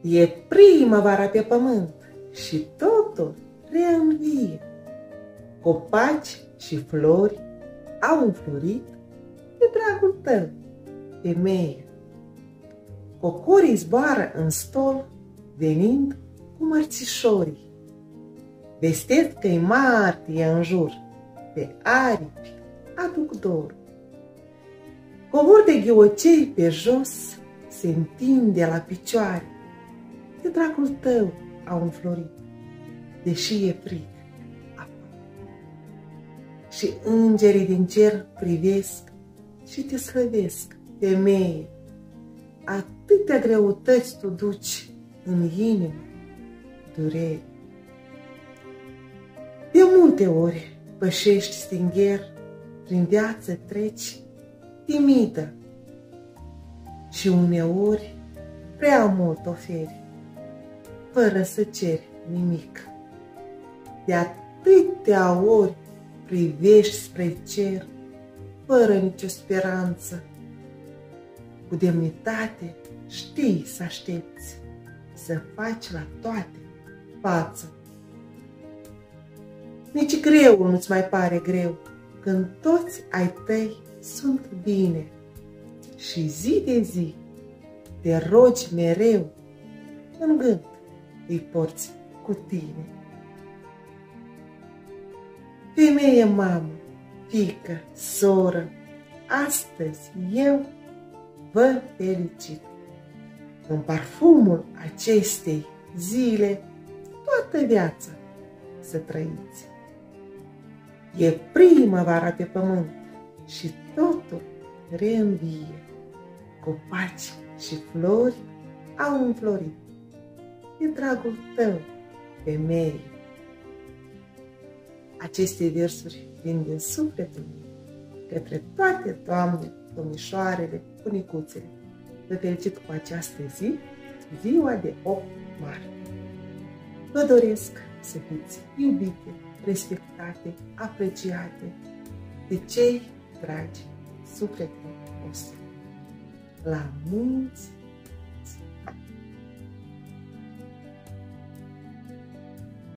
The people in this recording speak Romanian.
E primăvara pe pământ și totul reînvie. Copaci și flori au înflorit de dragul tău, femeie. Cocorii zboară în stol, venind cu mărțișorii. Vestesc că-i martie în jur, pe aripi aduc dor. Covor de ghiocei pe jos se întinde la picioare, de dragul tău au înflorit, deși e frig afară. Și îngerii din cer privesc și te slăvesc, femeie. Atâtea greutăți tu duci în inimă, durere. De multe ori pășești stingher, prin viață treci timidă și uneori prea mult oferi, fără să ceri nimic. De atâtea ori privești spre cer, fără nicio speranță. Cu demnitate știi să aștepți, să faci la toate față. Nici greul nu-ți mai pare greu, când toți ai tăi sunt bine. Și zi de zi te rogi mereu, în gând îi porți cu tine. Femeie, mamă, fiică, soră, astăzi eu vă felicit. În parfumul acestei zile toată viața să trăiți. E primăvara pe pământ și totul reînvie. Copaci și flori au înflorit de dragul tău, femeie. Aceste versuri vin din sufletul meu către toate doamne, domnișoarele, bunicuțele. Vă felicit cu această zi, ziua de 8 martie. Vă doresc să fiți iubite, respectate, apreciate de cei dragi sufletele voastre. La mulți